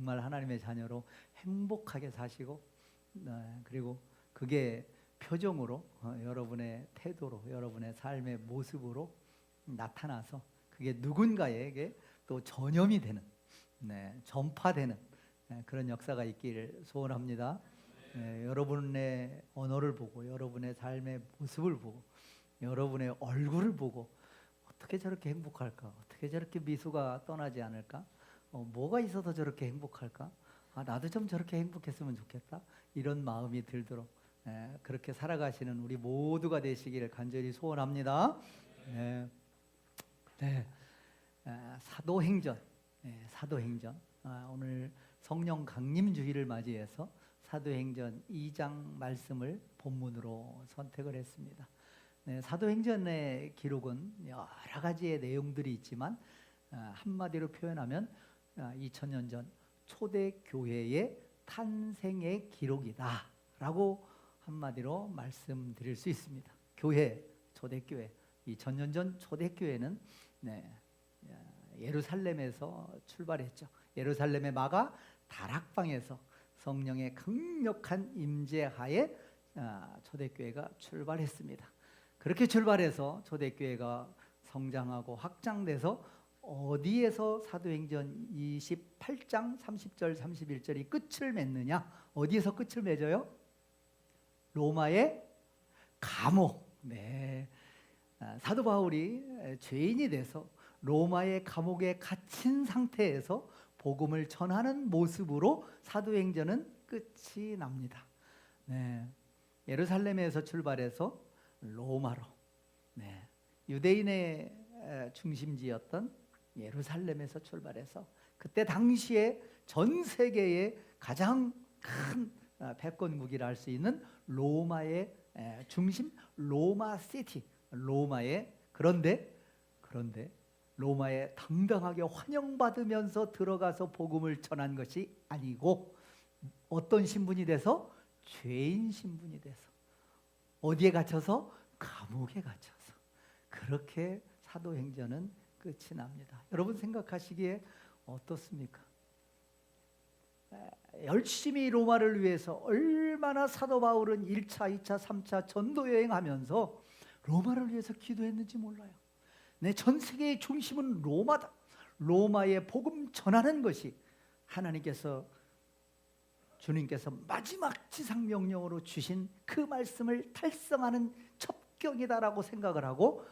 정말 하나님의 자녀로 행복하게 사시고, 그리고 그게 표정으로, 여러분의 태도로, 여러분의 삶의 모습으로 나타나서 그게 누군가에게 또 전염이 되는, 전파되는 그런 역사가 있기를 소원합니다. 여러분의 언어를 보고, 여러분의 삶의 모습을 보고, 여러분의 얼굴을 보고, 어떻게 저렇게 행복할까? 어떻게 저렇게 미소가 떠나지 않을까? 뭐가 있어서 저렇게 행복할까? 나도 좀 저렇게 행복했으면 좋겠다. 이런 마음이 들도록 그렇게 살아가시는 우리 모두가 되시기를 간절히 소원합니다. 네. 네. 사도행전, 사도행전. 오늘 성령 강림주일을 맞이해서 사도행전 2장 말씀을 본문으로 선택을 했습니다. 사도행전의 기록은 여러 가지의 내용들이 있지만 한마디로 표현하면 2000년 전 초대교회의 탄생의 기록이다 라고 한마디로 말씀드릴 수 있습니다. 교회, 초대교회, 2000년 전 초대교회는 예루살렘에서 출발했죠. 예루살렘의 마가 다락방에서 성령의 강력한 임재하에 초대교회가 출발했습니다. 그렇게 출발해서 초대교회가 성장하고 확장돼서 어디에서 사도행전 28장 30절 31절이 끝을 맺느냐? 어디에서 끝을 맺어요? 로마의 감옥. 사도 바울이 죄인이 돼서 로마의 감옥에 갇힌 상태에서 복음을 전하는 모습으로 사도행전은 끝이 납니다. 예루살렘에서 출발해서 로마로, 유대인의 중심지였던 예루살렘에서 출발해서 그때 당시에 전 세계의 가장 큰 패권 무기를 할 수 있는 로마의 중심, 로마 시티, 로마의 그런데 로마에 당당하게 환영받으면서 들어가서 복음을 전한 것이 아니고 어떤 신분이 돼서? 죄인 신분이 돼서 어디에 갇혀서? 감옥에 갇혀서. 그렇게 사도행전은 끝이 납니다. 여러분 생각하시기에 어떻습니까? 열심히 로마를 위해서 얼마나 사도 바울은 1차, 2차, 3차 전도 여행하면서 로마를 위해서 기도했는지 몰라요. 전 세계의 중심은 로마다. 로마의 복음 전하는 것이 주님께서 마지막 지상명령으로 주신 그 말씀을 달성하는 첩경이다라고 생각을 하고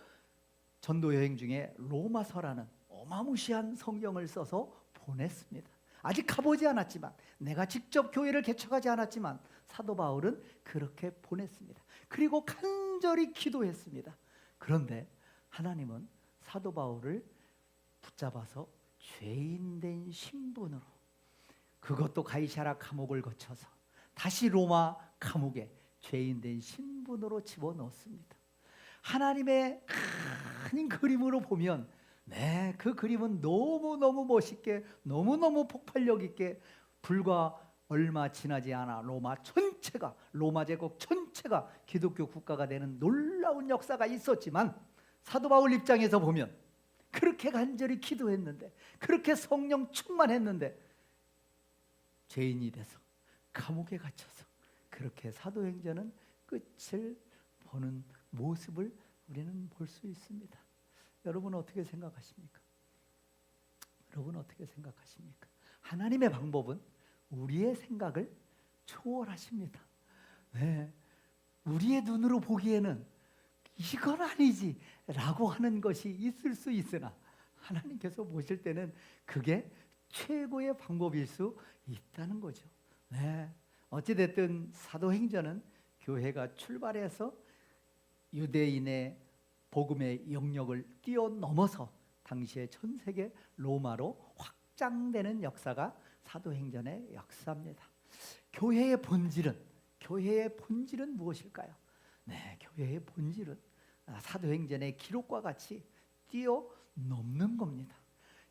전도 여행 중에 로마서라는 어마무시한 성경을 써서 보냈습니다. 아직 가보지 않았지만, 내가 직접 교회를 개척하지 않았지만 사도 바울은 그렇게 보냈습니다. 그리고 간절히 기도했습니다. 그런데 하나님은 사도 바울을 붙잡아서 죄인된 신분으로, 그것도 가이사랴 감옥을 거쳐서 다시 로마 감옥에 죄인된 신분으로 집어넣습니다. 하나님의 큰 그림으로 보면 그 그림은 너무너무 멋있게, 너무너무 폭발력 있게 불과 얼마 지나지 않아 로마 전체가, 로마 제국 전체가 기독교 국가가 되는 놀라운 역사가 있었지만, 사도 바울 입장에서 보면 그렇게 간절히 기도했는데, 그렇게 성령 충만했는데 죄인이 돼서 감옥에 갇혀서 그렇게 사도행전은 끝을 보는 모습을 우리는 볼 수 있습니다. 여러분은 어떻게 생각하십니까? 여러분은 어떻게 생각하십니까? 하나님의 방법은 우리의 생각을 초월하십니다. 우리의 눈으로 보기에는 이건 아니지 라고 하는 것이 있을 수 있으나 하나님께서 보실 때는 그게 최고의 방법일 수 있다는 거죠. 어찌됐든 사도행전은 교회가 출발해서 유대인의 복음의 영역을 뛰어넘어서 당시의 전 세계 로마로 확장되는 역사가 사도행전의 역사입니다. 교회의 본질은 무엇일까요? 교회의 본질은 사도행전의 기록과 같이 뛰어넘는 겁니다.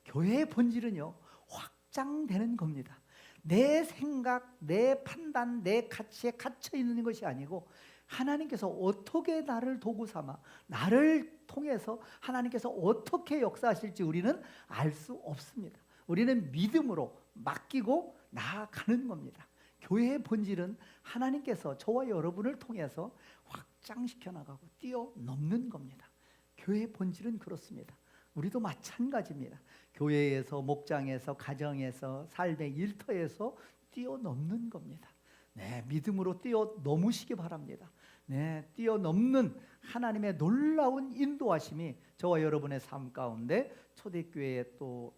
교회의 본질은요, 확장되는 겁니다. 내 생각, 내 판단, 내 가치에 갇혀 있는 것이 아니고 하나님께서 어떻게 나를 도구 삼아, 나를 통해서 하나님께서 어떻게 역사하실지 우리는 알 수 없습니다. 우리는 믿음으로 맡기고 나아가는 겁니다. 교회의 본질은 하나님께서 저와 여러분을 통해서 확장시켜 나가고 뛰어넘는 겁니다. 교회의 본질은 그렇습니다. 우리도 마찬가지입니다. 교회에서, 목장에서, 가정에서, 삶의 일터에서 뛰어넘는 겁니다. 네, 믿음으로 뛰어넘으시기 바랍니다. 네, 뛰어넘는 하나님의 놀라운 인도하심이 저와 여러분의 삶 가운데, 초대교회의 또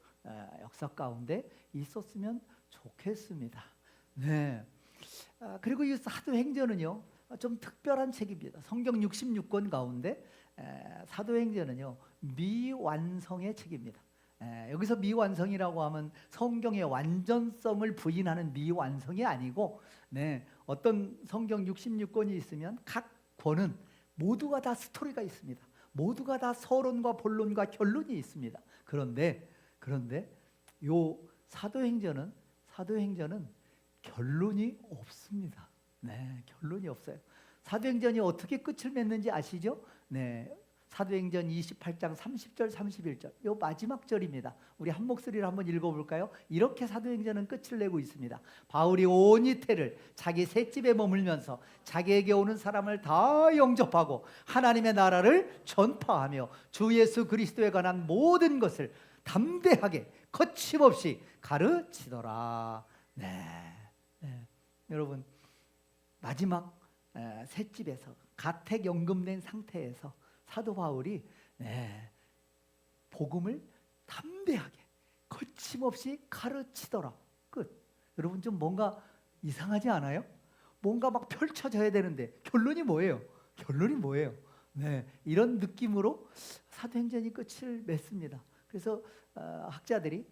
역사 가운데 있었으면 좋겠습니다. 네. 그리고 이 사도행전은요, 좀 특별한 책입니다. 성경 66권 가운데 사도행전은요, 미완성의 책입니다. 여기서 미완성이라고 하면 성경의 완전성을 부인하는 미완성이 아니고, 네, 어떤 성경 66권이 있으면 각 권은 모두가 다 스토리가 있습니다. 모두가 다 서론과 본론과 결론이 있습니다. 그런데 요 사도행전은 결론이 없습니다. 네, 결론이 없어요. 사도행전이 어떻게 끝을 맺는지 아시죠? 네, 사도행전 28장 30절 31절, 요 마지막 절입니다. 우리 한 목소리로 한번 읽어볼까요? 이렇게 사도행전은 끝을 내고 있습니다. 바울이 온 이태를 자기 셋집에 머물면서 자기에게 오는 사람을 다 영접하고 하나님의 나라를 전파하며 주 예수 그리스도에 관한 모든 것을 담대하게 거침없이 가르치더라. 네. 여러분, 마지막 셋집에서 가택 연금된 상태에서 사도 바울이 복음을 담대하게 거침없이 가르치더라. 끝. 여러분, 좀 뭔가 이상하지 않아요? 뭔가 막 펼쳐져야 되는데 결론이 뭐예요? 네, 이런 느낌으로 사도행전이 끝을 맺습니다. 그래서 학자들이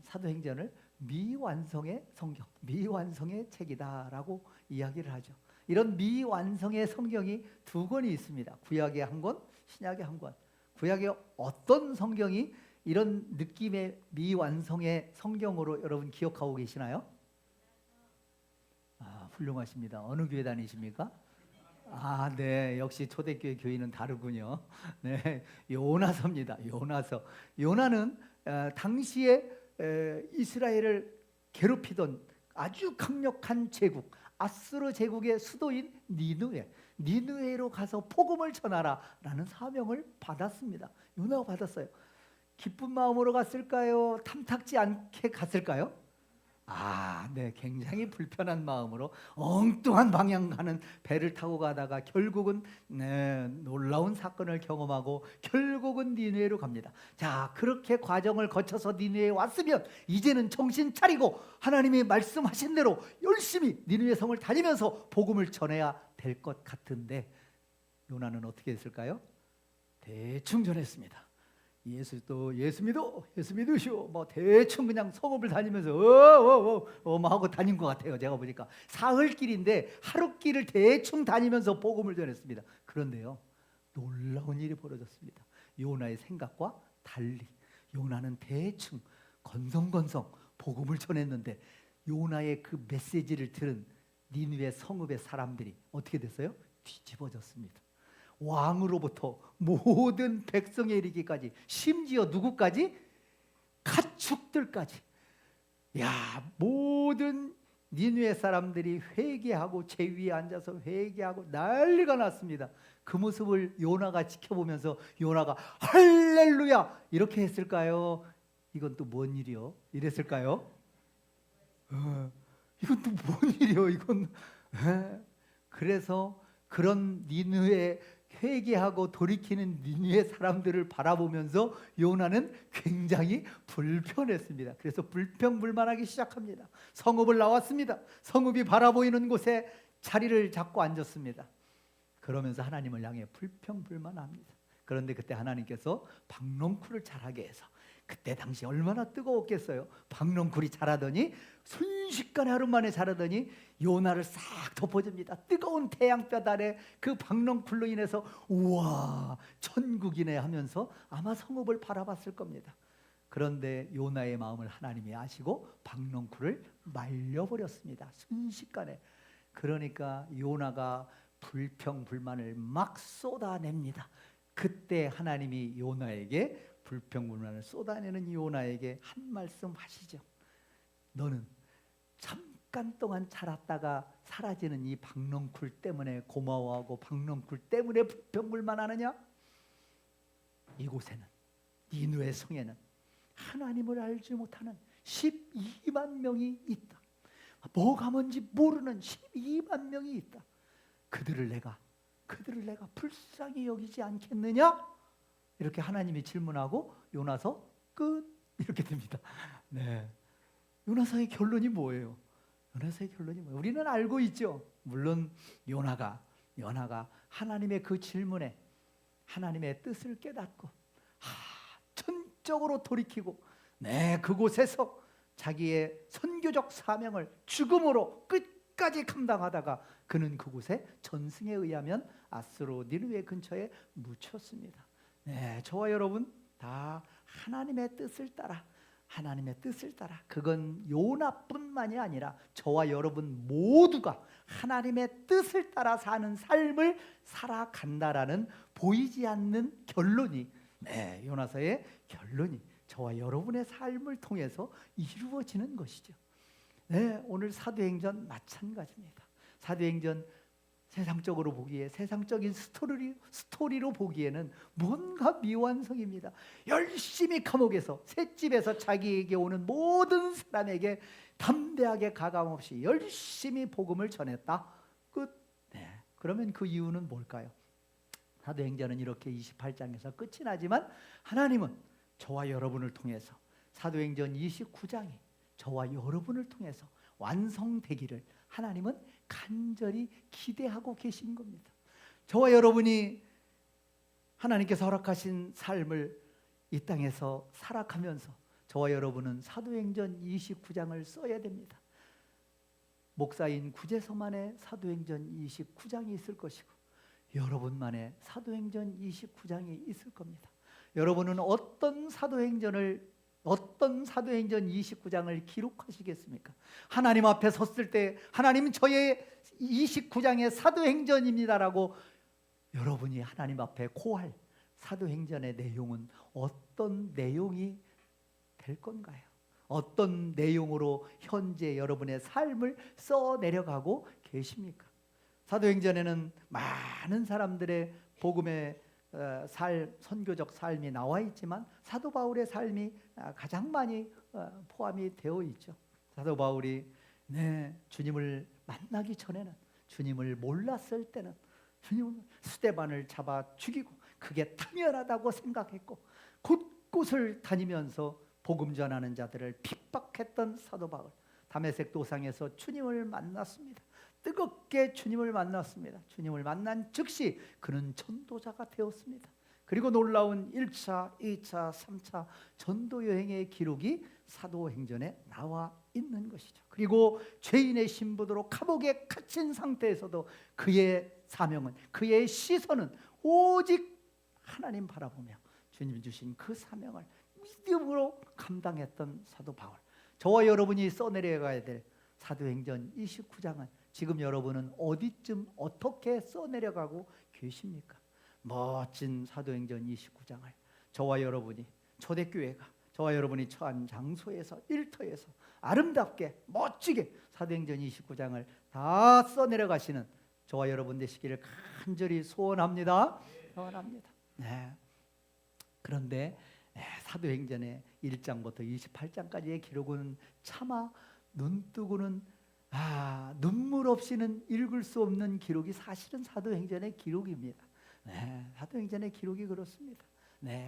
사도행전을 미완성의 성경, 미완성의 책이다라고 이야기를 하죠. 이런 미완성의 성경이 두 권이 있습니다. 구약의 한 권, 신약의 한 권. 구약의 어떤 성경이 이런 느낌의 미완성의 성경으로 여러분 기억하고 계시나요? 훌륭하십니다. 어느 교회 다니십니까? 네, 역시 초대교회 교인은 다르군요. 네, 요나서입니다. 요나는 당시에 이스라엘을 괴롭히던 아주 강력한 제국, 아수르 제국의 수도인 니느웨로 가서 복음을 전하라라는 사명을 받았습니다. 요나가 받았어요. 기쁜 마음으로 갔을까요? 탐탁지 않게 갔을까요? 네, 굉장히 불편한 마음으로 엉뚱한 방향 가는 배를 타고 가다가 결국은 놀라운 사건을 경험하고 결국은 니느웨로 갑니다. 자, 그렇게 과정을 거쳐서 니느웨에 왔으면 이제는 정신 차리고 하나님이 말씀하신 대로 열심히 니느웨 성을 다니면서 복음을 전해야 될 것 같은데, 요나는 어떻게 했을까요? 대충 전했습니다. 예수 믿으시오. 뭐 대충 그냥 성읍을 다니면서 하고 다닌 것 같아요. 제가 보니까 사흘길인데 하루길을 대충 다니면서 복음을 전했습니다. 그런데요, 놀라운 일이 벌어졌습니다. 요나의 생각과 달리 요나는 대충 건성건성 복음을 전했는데, 요나의 그 메시지를 들은 니느웨 성읍의 사람들이 어떻게 됐어요? 뒤집어졌습니다. 왕으로부터 모든 백성에 이르기까지, 심지어 누구까지? 가축들까지. 모든 니느웨 사람들이 회개하고 제 위에 앉아서 회개하고 난리가 났습니다. 그 모습을 요나가 지켜보면서 요나가 할렐루야 이렇게 했을까요? 이건 또 뭔 일이요? 이랬을까요? 이건 또 뭔 일이요? 그래서 그런 니느웨 회개하고 돌이키는 니느웨 사람들을 바라보면서 요나는 굉장히 불편했습니다. 그래서 불평불만하기 시작합니다. 성읍을 나왔습니다. 성읍이 바라보이는 곳에 자리를 잡고 앉았습니다. 그러면서 하나님을 향해 불평불만합니다. 그런데 그때 하나님께서 박농쿨을 자라게 해서, 그때 당시 얼마나 뜨거웠겠어요. 박농쿨이 자라더니 순식간에 하루 만에 자라더니 요나를 싹 덮어줍니다. 뜨거운 태양볕 아래 그 박농쿨로 인해서 우와 천국이네 하면서 아마 성읍을 바라봤을 겁니다. 그런데 요나의 마음을 하나님이 아시고 박농쿨을 말려버렸습니다. 순식간에. 그러니까 요나가 불평불만을 막 쏟아냅니다. 그때 하나님이 요나에게 불평불만을 쏟아내는 요나에게 한 말씀 하시죠. 너는 잠깐 동안 자랐다가 사라지는 이 박넝쿨 때문에 고마워하고 박넝쿨 때문에 불평불만하느냐? 이곳에는, 니느웨 성에는 하나님을 알지 못하는 12만 명이 있다. 뭐가 뭔지 모르는 12만 명이 있다. 그들을 내가 불쌍히 여기지 않겠느냐? 이렇게 하나님이 질문하고 요나서 끝, 이렇게 됩니다. 네, 요나서의 결론이 뭐예요? 요나서의 결론이 뭐예요? 우리는 알고 있죠. 물론 요나가 하나님의 그 질문에 하나님의 뜻을 깨닫고 전적으로 돌이키고 그곳에서 자기의 선교적 사명을 죽음으로 끝까지 감당하다가 그는 그곳에 전승에 의하면 아스로 니느웨 근처에 묻혔습니다. 저와 여러분 다 하나님의 뜻을 따라 그건 요나뿐만이 아니라 저와 여러분 모두가 하나님의 뜻을 따라 사는 삶을 살아간다라는 보이지 않는 결론이 요나서의 결론이 저와 여러분의 삶을 통해서 이루어지는 것이죠. 오늘 사도행전 마찬가지입니다. 사도행전 세상적으로 보기에 세상적인 스토리로 보기에는 뭔가 미완성입니다. 열심히 감옥에서 셋집에서 자기에게 오는 모든 사람에게 담대하게 가감없이 열심히 복음을 전했다. 끝. 그러면 그 이유는 뭘까요? 사도행전은 이렇게 28장에서 끝이 나지만 하나님은 저와 여러분을 통해서 사도행전 29장이 저와 여러분을 통해서 완성되기를 하나님은 간절히 기대하고 계신 겁니다. 저와 여러분이 하나님께서 허락하신 삶을 이 땅에서 살아가면서 저와 여러분은 사도행전 29장을 써야 됩니다. 목사인 구제서만의 사도행전 29장이 있을 것이고 여러분만의 사도행전 29장이 있을 겁니다. 여러분은 어떤 사도행전 29장을 기록하시겠습니까? 하나님 앞에 섰을 때 하나님 저의 29장의 사도행전입니다라고 여러분이 하나님 앞에 고할 사도행전의 내용은 어떤 내용이 될 건가요? 어떤 내용으로 현재 여러분의 삶을 써내려가고 계십니까? 사도행전에는 많은 사람들의 복음의 선교적 삶이 나와 있지만 사도 바울의 삶이 가장 많이 포함이 되어 있죠. 사도 바울이 주님을 만나기 전에는, 주님을 몰랐을 때는 주님은 스데반을 잡아 죽이고 그게 당연하다고 생각했고 곳곳을 다니면서 복음 전하는 자들을 핍박했던 사도 바울, 다메섹 도상에서 주님을 만났습니다. 뜨겁게 주님을 만났습니다. 주님을 만난 즉시 그는 전도자가 되었습니다. 그리고 놀라운 1차, 2차, 3차 전도 여행의 기록이 사도행전에 나와 있는 것이죠. 그리고 죄인의 신부로 감옥에 갇힌 상태에서도 그의 사명은, 그의 시선은 오직 하나님 바라보며 주님 주신 그 사명을 믿음으로 감당했던 사도 바울. 저와 여러분이 써내려가야 될 사도행전 29장은 지금 여러분은 어디쯤 어떻게 써내려가고 계십니까? 멋진 사도행전 29장을 저와 여러분이, 초대교회가 저와 여러분이 처한 장소에서, 일터에서 아름답게 멋지게 사도행전 29장을 다 써내려가시는 저와 여러분 되시기를 간절히 소원합니다. 그런데 사도행전의 1장부터 28장까지의 기록은 차마 눈뜨고는 눈물 없이는 읽을 수 없는 기록이 사실은 사도행전의 기록입니다. 사도행전의 기록이 그렇습니다.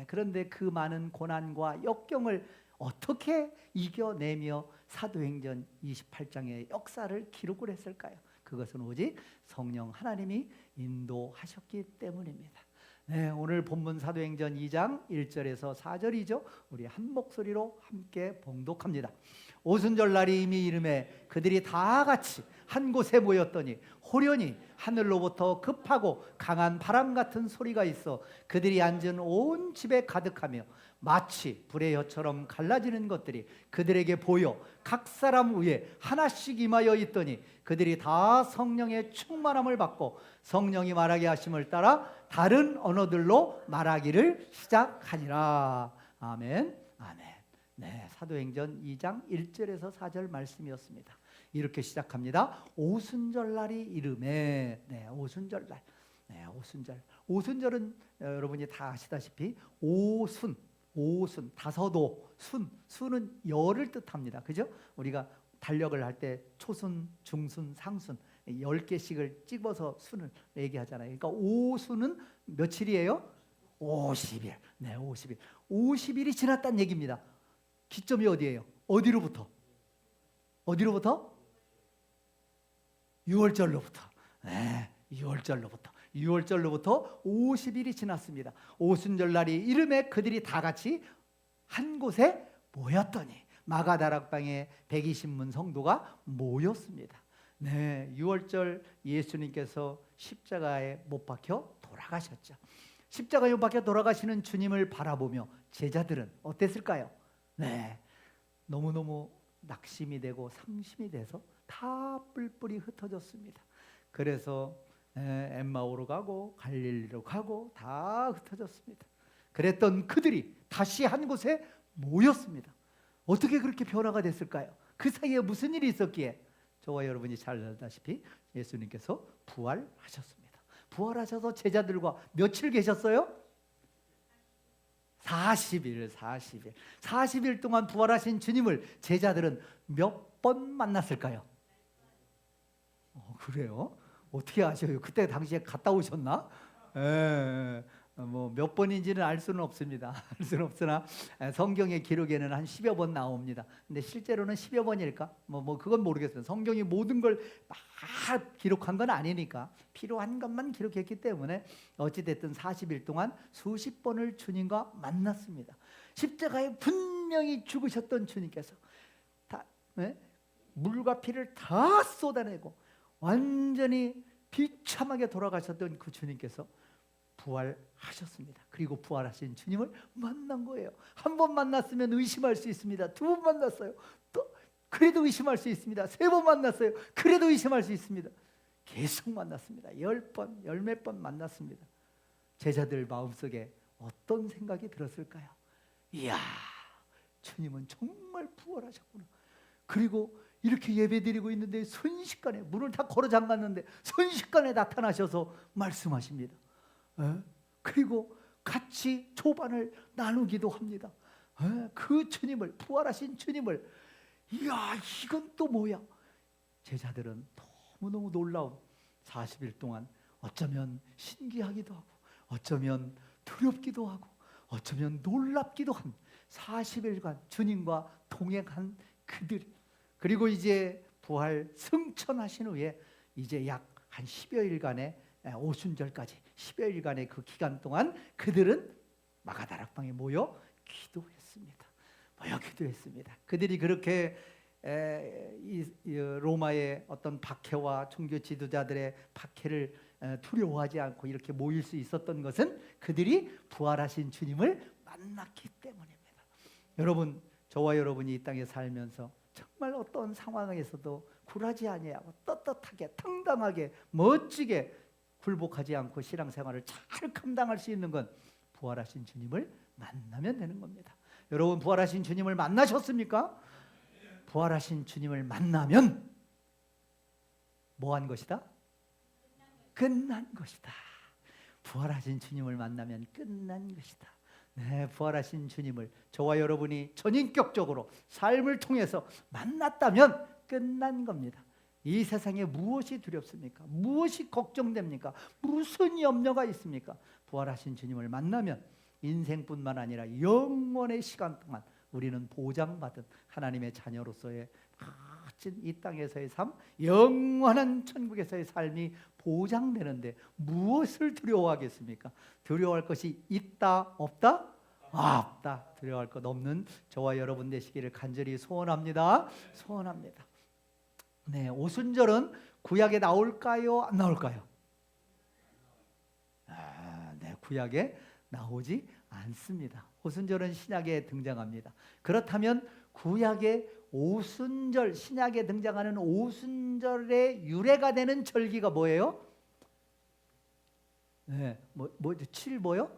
그런데 그 많은 고난과 역경을 어떻게 이겨내며 사도행전 28장의 역사를 기록을 했을까요? 그것은 오직 성령 하나님이 인도하셨기 때문입니다. 오늘 본문 사도행전 2장 1절에서 4절이죠. 우리 한 목소리로 함께 봉독합니다. 오순절날이 이미 이름에 그들이 다 같이 한 곳에 모였더니 호련히 하늘로부터 급하고 강한 바람 같은 소리가 있어 그들이 앉은 온 집에 가득하며 마치 불의 혀처럼 갈라지는 것들이 그들에게 보여 각 사람 위에 하나씩 임하여 있더니 그들이 다 성령의 충만함을 받고 성령이 말하게 하심을 따라 다른 언어들로 말하기를 시작하니라. 아멘. 아멘. 네, 사도행전 2장 1절에서 4절 말씀이었습니다. 이렇게 시작합니다. 오순절날이 이름에. 네, 오순절날. 네, 오순절. 오순절은 여러분이 다 아시다시피 오순, 다섯오, 순은 열을 뜻합니다. 그죠? 우리가 달력을 할 때 초순, 중순, 상순 10개씩을 찍어서 순을 얘기하잖아요. 그러니까 오순은 며칠이에요? 50일. 네, 50일. 50일이 지났다는 얘기입니다. 기점이 어디예요? 어디로부터? 6월절로부터. 네, 6월절로부터 50일이 지났습니다. 오순절 날이 이름에 그들이 다 같이 한 곳에 모였더니 마가다락방에 120문 성도가 모였습니다. 네, 6월절 예수님께서 십자가에 못 박혀 돌아가셨죠. 십자가에 못 박혀 돌아가시는 주님을 바라보며 제자들은 어땠을까요? 네, 너무너무 낙심이 되고 상심이 돼서 다 뿔뿔이 흩어졌습니다. 그래서 엠마오로 가고 갈릴리로 가고 다 흩어졌습니다. 그랬던 그들이 다시 한 곳에 모였습니다. 어떻게 그렇게 변화가 됐을까요? 그 사이에 무슨 일이 있었기에? 저와 여러분이 잘 알다시피 예수님께서 부활하셨습니다. 부활하셔서 제자들과 며칠 계셨어요? 40일 동안 부활하신 주님을 제자들은 몇 번 만났을까요? 그래요? 어떻게 아셔요? 그때 당시에 갔다 오셨나? 뭐 몇 번인지는 알 수는 없습니다. 알 수는 없으나 성경의 기록에는 한 10여 번 나옵니다. 근데 실제로는 10여 번일까? 뭐 그건 모르겠어요. 성경이 모든 걸 막 기록한 건 아니니까 필요한 것만 기록했기 때문에 어찌 됐든 40일 동안 수십 번을 주님과 만났습니다. 십자가에 분명히 죽으셨던 주님께서 다 물과 피를 다 쏟아내고 완전히 비참하게 돌아가셨던 그 주님께서 부활하셨습니다. 그리고 부활하신 주님을 만난 거예요. 한 번 만났으면 의심할 수 있습니다. 두 번 만났어요. 또 그래도 의심할 수 있습니다. 세 번 만났어요. 그래도 의심할 수 있습니다. 계속 만났습니다. 10번, 열 몇 번 만났습니다. 제자들 마음속에 어떤 생각이 들었을까요? 이야, 주님은 정말 부활하셨구나. 그리고 이렇게 예배드리고 있는데 순식간에 문을 다 걸어 잠갔는데 순식간에 나타나셔서 말씀하십니다. 그리고 같이 초반을 나누기도 합니다. 그 주님을, 부활하신 주님을, 이야, 이건 또 뭐야? 제자들은 너무너무 놀라운 40일 동안 어쩌면 신기하기도 하고 어쩌면 두렵기도 하고 어쩌면 놀랍기도 한 40일간 주님과 동행한 그들. 그리고 이제 부활 승천하신 후에 이제 약 한 10여일간의 오순절까지 10여일간의 그 기간 동안 그들은 마가다락방에 모여 기도했습니다. 그들이 그렇게 로마의 어떤 박해와 종교 지도자들의 박해를 두려워하지 않고 이렇게 모일 수 있었던 것은 그들이 부활하신 주님을 만났기 때문입니다. 여러분, 저와 여러분이 이 땅에 살면서 정말 어떤 상황에서도 굴하지 아니하고 떳떳하게 당당하게 멋지게 굴복하지 않고 신앙생활을 잘 감당할 수 있는 건 부활하신 주님을 만나면 되는 겁니다. 여러분, 부활하신 주님을 만나셨습니까? 부활하신 주님을 만나면 뭐한 것이다? 끝난 것이다. 부활하신 주님을 만나면 끝난 것이다. 네, 부활하신 주님을 저와 여러분이 전인격적으로 삶을 통해서 만났다면 끝난 겁니다. 이 세상에 무엇이 두렵습니까? 무엇이 걱정됩니까? 무슨 염려가 있습니까? 부활하신 주님을 만나면 인생뿐만 아니라 영원의 시간 동안 우리는 보장받은 하나님의 자녀로서의 멋진 이 땅에서의 삶, 영원한 천국에서의 삶이 보장되는데 무엇을 두려워하겠습니까? 두려워할 것이 있다, 없다? 없다. 두려워할 것 없는 저와 여러분 되시기를 간절히 소원합니다. 네, 오순절은 구약에 나올까요? 안 나올까요? 네, 구약에 나오지 않습니다. 오순절은 신약에 등장합니다. 그렇다면 구약의 오순절, 신약에 등장하는 오순절의 유래가 되는 절기가 뭐예요? 네, 7 뭐요?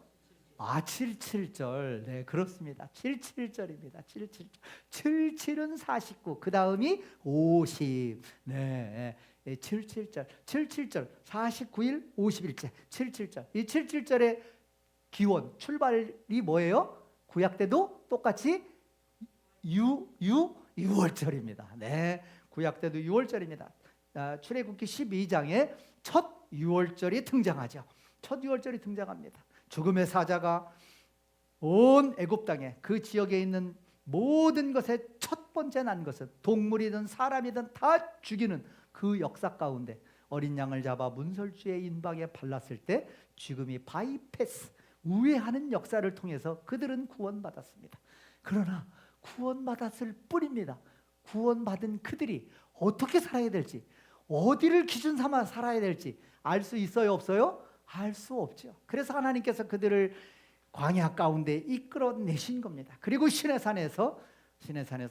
77절. 네, 그렇습니다. 77절입니다. 77절. 77은 49. 그 다음이 50. 네, 77절. 77절. 49일 50일째. 77절. 이 77절의 기원, 출발이 뭐예요? 구약 때도 똑같이 6월절입니다. 네, 구약 때도 6월절입니다. 출애굽기 12장에 첫 6월절이 등장하죠. 첫 6월절이 등장합니다. 죽음의 사자가 온 애굽 땅에 그 지역에 있는 모든 것의 첫 번째 난 것은 동물이든 사람이든 다 죽이는 그 역사 가운데 어린 양을 잡아 문설주의 인방에 발랐을 때 죽음이 바이패스, 우회하는 역사를 통해서 그들은 구원받았습니다. 그러나 구원받았을 뿐입니다. 구원받은 그들이 어떻게 살아야 될지, 어디를 기준 삼아 살아야 될지 알 수 있어요, 없어요? 알 수 없죠. 그래서 하나님께서 그들을 광야 가운데 이끌어내신 겁니다. 그리고 시내산에서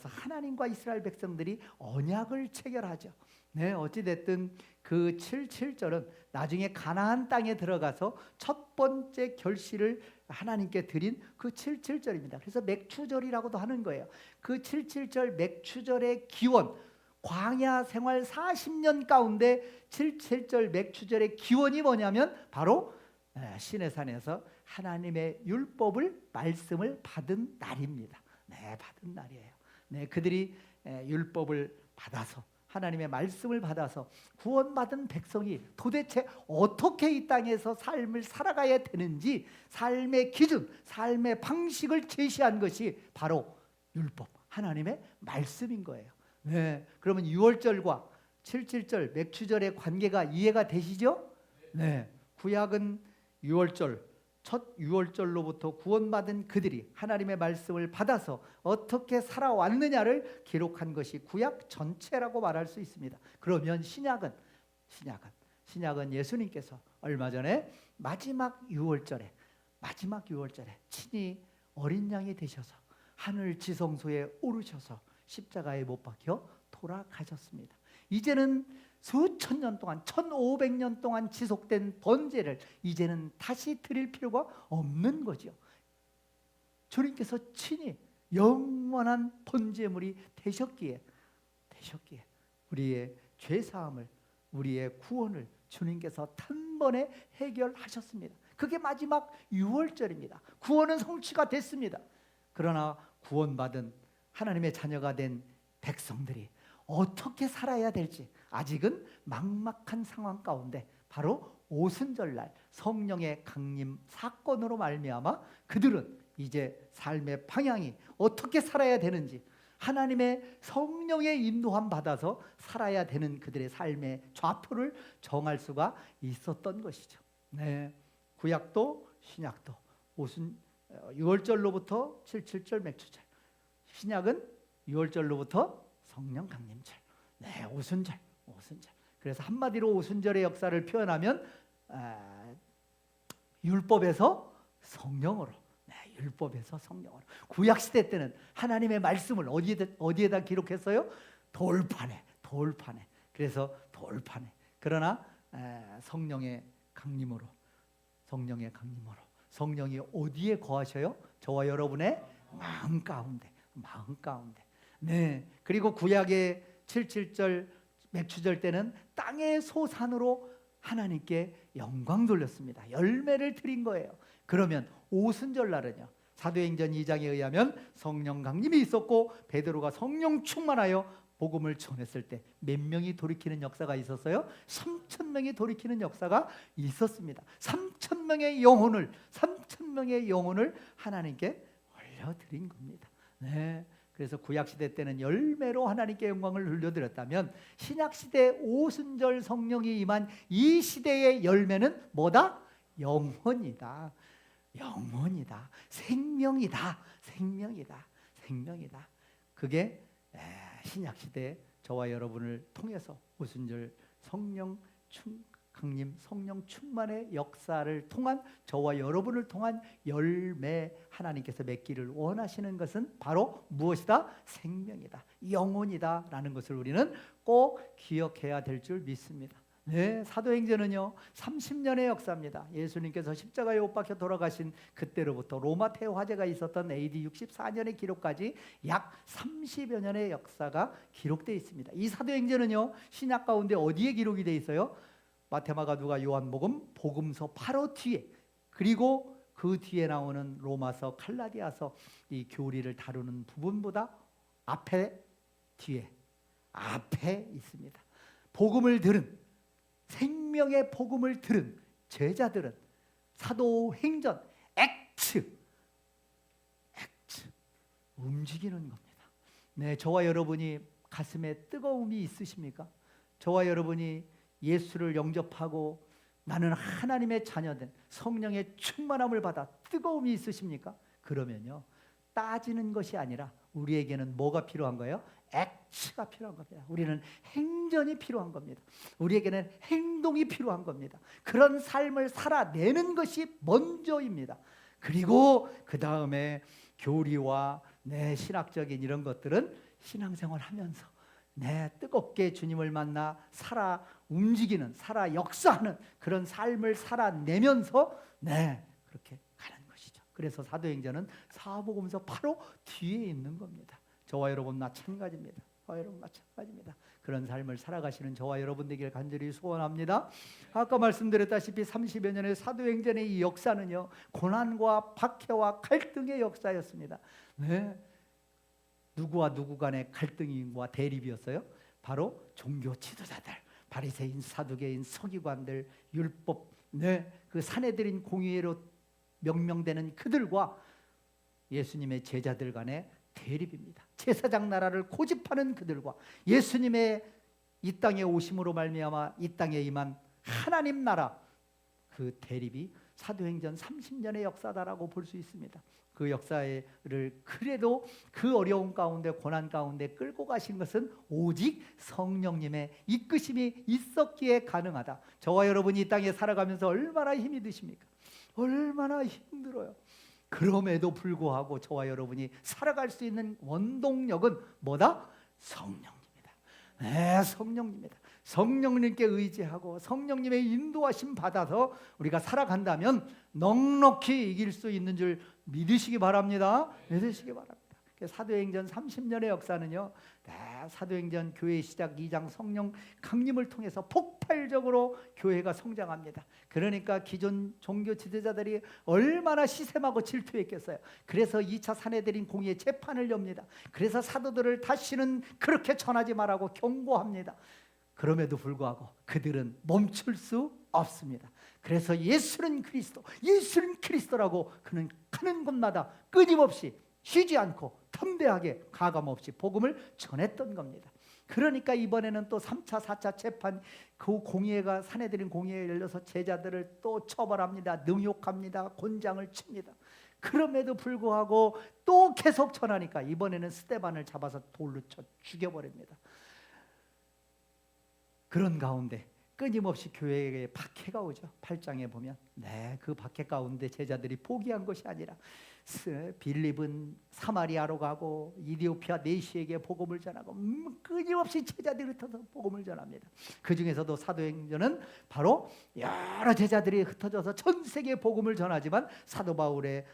하나님과 이스라엘 백성들이 언약을 체결하죠. 네, 어찌됐든 그 77절은 나중에 가나안 땅에 들어가서 첫 번째 결실을 하나님께 드린 그 77절입니다. 그래서 맥추절이라고도 하는 거예요. 그 77절 맥추절의 기원, 광야 생활 40년 가운데 77절 맥추절의 기원이 뭐냐면 바로 시내산에서 하나님의 율법을, 말씀을 받은 날입니다. 네, 받은 날이에요. 네, 그들이 율법을 받아서, 하나님의 말씀을 받아서 구원받은 백성이 도대체 어떻게 이 땅에서 삶을 살아가야 되는지 삶의 기준, 삶의 방식을 제시한 것이 바로 율법, 하나님의 말씀인 거예요. 네, 그러면 6월절과 77절 맥추절의 관계가 이해가 되시죠? 네, 구약은 6월절, 첫 6월절로부터 구원받은 그들이 하나님의 말씀을 받아서 어떻게 살아왔느냐를 기록한 것이 구약 전체라고 말할 수 있습니다. 그러면 신약은 예수님께서 얼마 전에 마지막 6월절에 친히 어린 양이 되셔서 하늘 지성소에 오르셔서 십자가에 못 박혀 돌아가셨습니다. 이제는 수천 년 동안 1500년 동안 지속된 번제를 이제는 다시 드릴 필요가 없는 거죠. 주님께서 친히 영원한 번제물이 되셨기에 우리의 죄사함을, 우리의 구원을 주님께서 단번에 해결하셨습니다. 그게 마지막 6월절입니다. 구원은 성취가 됐습니다. 그러나 구원받은 하나님의 자녀가 된 백성들이 어떻게 살아야 될지 아직은 막막한 상황 가운데 바로 오순절날 성령의 강림 사건으로 말미암아 그들은 이제 삶의 방향이 어떻게 살아야 되는지 하나님의 성령의 인도함 받아서 살아야 되는 그들의 삶의 좌표를 정할 수가 있었던 것이죠. 네, 구약도 신약도 6월절로부터 77절 맥추절, 신약은 6월절로부터 성령 강림절, 네, 오순절. 그래서 한마디로 오순절의 역사를 표현하면 율법에서 성령으로, 네, 율법에서 성령으로. 구약 시대 때는 하나님의 말씀을 어디에다 기록했어요? 돌판에. 그래서 돌판에. 그러나 성령의 강림으로. 성령이 어디에 거하셔요? 저와 여러분의 마음 가운데. 네. 그리고 구약의 77절 맥추절 때는 땅의 소산으로 하나님께 영광 돌렸습니다. 열매를 드린 거예요. 그러면 오순절 날은요, 사도행전 2장에 의하면 성령 강림이 있었고 베드로가 성령 충만하여 복음을 전했을 때 몇 명이 돌이키는 역사가 있었어요? 3,000명이 돌이키는 역사가 있었습니다. 3,000명의 영혼을 하나님께 올려드린 겁니다. 네. 그래서 구약시대 때는 열매로 하나님께 영광을 돌려드렸다면 신약시대 오순절 성령이 임한 이 시대의 열매는 뭐다? 영혼이다. 생명이다. 그게 신약시대 저와 여러분을 통해서 오순절 성령 강림, 성령 충만의 역사를 통한 저와 여러분을 통한 열매, 하나님께서 맺기를 원하시는 것은 바로 무엇이다? 생명이다, 영혼이다 라는 것을 우리는 꼭 기억해야 될 줄 믿습니다. 네, 사도행전은요 30년의 역사입니다. 예수님께서 십자가에 못 박혀 돌아가신 그때로부터 로마 폐화재가 있었던 AD 64년의 기록까지 약 30여 년의 역사가 기록되어 있습니다. 이 사도행전은요 신약 가운데 어디에 기록이 되어 있어요? 마태마가 누가 요한복음 복음서 바로 뒤에, 그리고 그 뒤에 나오는 로마서 갈라디아서 이 교리를 다루는 부분보다 뒤에 앞에 있습니다. 복음을 들은, 생명의 복음을 들은 제자들은 사도행전 액트 움직이는 겁니다. 네, 저와 여러분이 가슴에 뜨거움이 있으십니까? 저와 여러분이 예수를 영접하고 나는 하나님의 자녀된 성령의 충만함을 받아 뜨거움이 있으십니까? 그러면요 따지는 것이 아니라 우리에게는 뭐가 필요한 거예요? 액츠가 필요한 겁니다. 우리는 행전이 필요한 겁니다. 우리에게는 행동이 필요한 겁니다. 그런 삶을 살아내는 것이 먼저입니다. 그리고 그 다음에 교리와 신학적인 이런 것들은 신앙생활 하면서 뜨겁게 주님을 만나 살아 움직이는, 살아 역사하는 그런 삶을 살아내면서 그렇게 가는 것이죠. 그래서 사도행전은 사복음서 바로 뒤에 있는 겁니다. 저와 여러분 마찬가지입니다. 그런 삶을 살아가시는 저와 여러분 되길 간절히 소원합니다. 아까 말씀드렸다시피 30여 년의 사도행전의 이 역사는요 고난과 박해와 갈등의 역사였습니다. 누구와 누구 간의 갈등과 대립이었어요? 바로 종교 지도자들, 바리새인, 사두개인, 서기관들, 율법, 그 사내들인 공의회로 명명되는 그들과 예수님의 제자들 간의 대립입니다. 제사장 나라를 고집하는 그들과 예수님의 이 땅에 오심으로 말미암아 이 땅에 임한 하나님 나라, 그 대립이 사도행전 30년의 역사다라고 볼 수 있습니다. 그 역사를 그래도 그 어려운 가운데 고난 가운데 끌고 가신 것은 오직 성령님의 이끄심이 있었기에 가능하다. 저와 여러분이 이 땅에 살아가면서 얼마나 힘이 드십니까? 얼마나 힘들어요. 그럼에도 불구하고 저와 여러분이 살아갈 수 있는 원동력은 뭐다? 성령님이다. 성령님이다. 성령님께 의지하고 성령님의 인도하심 받아서 우리가 살아간다면 넉넉히 이길 수 있는 줄 믿으시기 바랍니다. 믿으시기 바랍니다. 사도행전 30년의 역사는요 사도행전 교회 시작 2장 성령 강림을 통해서 폭발적으로 교회가 성장합니다. 그러니까 기존 종교 지도자들이 얼마나 시샘하고 질투했겠어요. 그래서 2차 사내들인 공의의 재판을 엽니다. 그래서 사도들을 다시는 그렇게 전하지 말라고 경고합니다. 그럼에도 불구하고 그들은 멈출 수 없습니다. 그래서 예수는 그리스도, 예수는 그리스도라고 그는 가는 곳마다 끊임없이 쉬지 않고 담대하게 가감없이 복음을 전했던 겁니다. 그러니까 이번에는 또 3차 4차 재판, 그 공의회가 사내들인 공의회에 열려서 제자들을 또 처벌합니다. 능욕합니다. 곤장을 칩니다. 그럼에도 불구하고 또 계속 전하니까 이번에는 스데반을 잡아서 돌로 쳐 죽여버립니다. 그런 가운데 끊임없이 교회에 박해가 오죠. 8장에 보면 그 박해 가운데 제자들이 포기한 것이 아니라 빌립은 사마리아로 가고 이디오피아 내시에게 복음을 전하고 끊임없이 제자들이 흩어서 복음을 전합니다. 그 중에서도 사도행전은 바로 여러 제자들이 흩어져서 전 세계에 복음을 전하지만 사도 바울의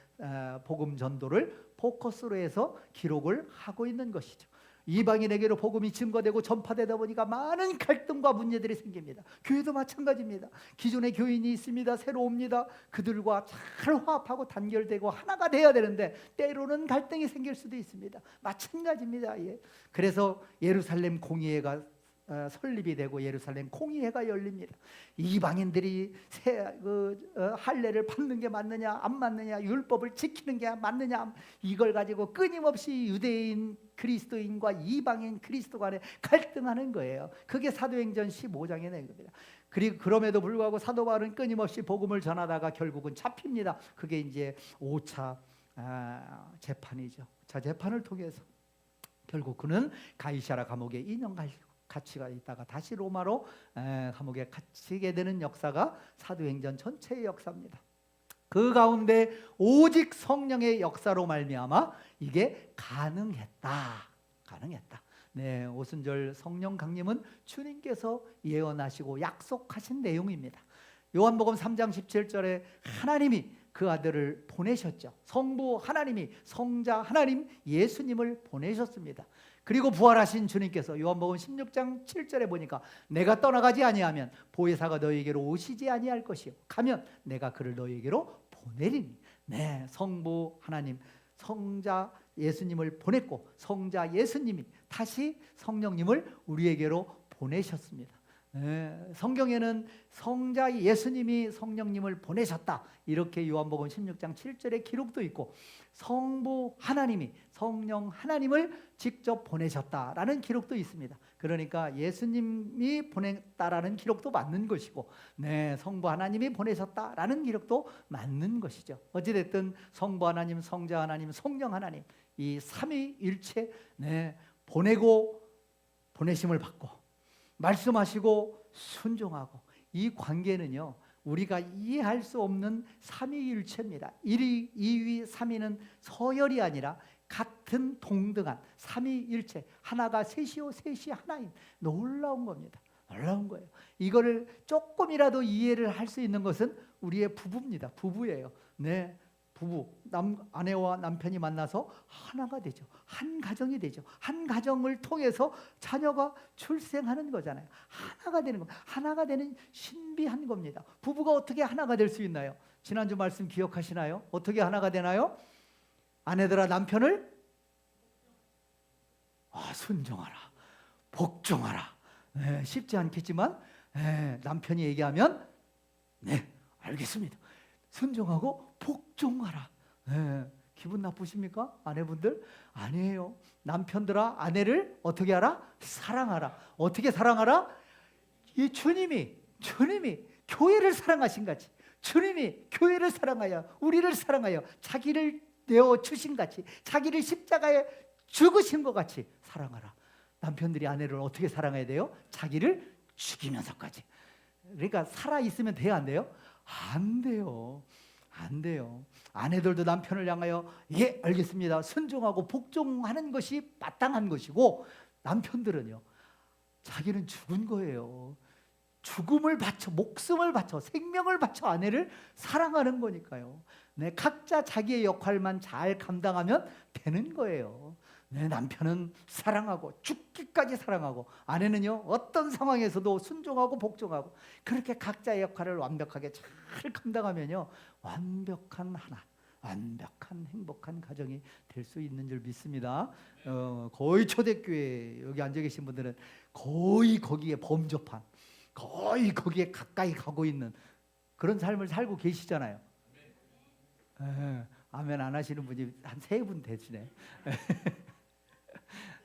복음 전도를 포커스로 해서 기록을 하고 있는 것이죠. 이방인에게로 복음이 증거되고 전파되다 보니까 많은 갈등과 문제들이 생깁니다. 교회도 마찬가지입니다. 기존의 교인이 있습니다. 새로 옵니다. 그들과 잘 화합하고 단결되고 하나가 돼야 되는데 때로는 갈등이 생길 수도 있습니다. 마찬가지입니다. 그래서 예루살렘 공의회가 설립이 되고 예루살렘 공의회가 열립니다. 이방인들이 할례를 받는 게 맞느냐 안 맞느냐, 율법을 지키는 게 맞느냐, 이걸 가지고 끊임없이 유대인 그리스도인과 이방인 그리스도 간에 갈등하는 거예요. 그게 사도행전 15장에 낸 겁니다. 그리고 그럼에도 불구하고 사도 바울은 끊임없이 복음을 전하다가 결국은 잡힙니다. 그게 이제 5차 재판이죠. 자, 재판을 통해서 결국 그는 가이사랴 감옥에 2년 갇히가 있다가 다시 로마로 감옥에 갇히게 되는 역사가 사도행전 전체의 역사입니다. 그 가운데 오직 성령의 역사로 말미암아 이게 가능했다. 네, 오순절 성령 강림은 주님께서 예언하시고 약속하신 내용입니다. 요한복음 3장 17절에 하나님이 그 아들을 보내셨죠. 성부 하나님이 성자 하나님 예수님을 보내셨습니다. 그리고 부활하신 주님께서 요한복음 16장 7절에 보니까 내가 떠나가지 아니하면 보혜사가 너희에게로 오시지 아니할 것이요 가면 내가 그를 너희에게로 보내리니. 네, 성부 하나님 성자 예수님을 보냈고 성자 예수님이 다시 성령님을 우리에게로 보내셨습니다. 네, 성경에는 성자 예수님이 성령님을 보내셨다 이렇게 요한복음 16장 7절의 기록도 있고 성부 하나님이 성령 하나님을 직접 보내셨다라는 기록도 있습니다. 그러니까 예수님이 보냈다라는 기록도 맞는 것이고 네, 성부 하나님이 보내셨다라는 기록도 맞는 것이죠. 어찌됐든 성부 하나님, 성자 하나님, 성령 하나님 이 삼위일체 네, 보내고 보내심을 받고 말씀하시고 순종하고 이 관계는요 우리가 이해할 수 없는 삼위일체입니다. 1위, 2위, 3위는 서열이 아니라 같은 동등한 삼위일체 하나가 셋이요 셋이 하나인 놀라운 겁니다. 놀라운 거예요. 이거를 조금이라도 이해를 할 수 있는 것은 우리의 부부입니다. 부부예요. 네, 부부 아내와 남편이 만나서 하나가 되죠. 한 가정이 되죠. 한 가정을 통해서 자녀가 출생하는 거잖아요. 하나가 되는 겁니다. 하나가 되는 신비한 겁니다. 부부가 어떻게 하나가 될 수 있나요? 지난주 말씀 기억하시나요? 어떻게 하나가 되나요? 아내들아 남편을 순종하라, 복종하라. 네, 쉽지 않겠지만 남편이 얘기하면 네, 알겠습니다. 순종하고 복종하라. 네, 기분 나쁘십니까? 아내분들? 아니에요. 남편들아 아내를 어떻게 하라? 사랑하라. 어떻게 사랑하라? 이 주님이 교회를 사랑하신 같이 주님이 교회를 사랑하여 우리를 사랑하여 자기를 내어 주신 같이 자기를 십자가에 죽으신 것 같이 사랑하라. 남편들이 아내를 어떻게 사랑해야 돼요? 자기를 죽이면서까지. 그러니까 살아있으면 돼요 안 돼요? 안 돼요. 안 돼요. 아내들도 남편을 향하여 예 알겠습니다 순종하고 복종하는 것이 마땅한 것이고 남편들은요 자기는 죽은 거예요. 죽음을 바쳐 목숨을 바쳐 생명을 바쳐 아내를 사랑하는 거니까요. 네, 각자 자기의 역할만 잘 감당하면 되는 거예요. 네, 남편은 사랑하고 죽기까지 사랑하고 아내는요 어떤 상황에서도 순종하고 복종하고 그렇게 각자의 역할을 완벽하게 잘 감당하면요 완벽한 하나 완벽한 행복한 가정이 될 수 있는 줄 믿습니다. 거의 초대교회 여기 앉아 계신 분들은 거의 거기에 범접한 거의 거기에 가까이 가고 있는 그런 삶을 살고 계시잖아요. 아멘 안 하시는 분이 한 3분 되시네.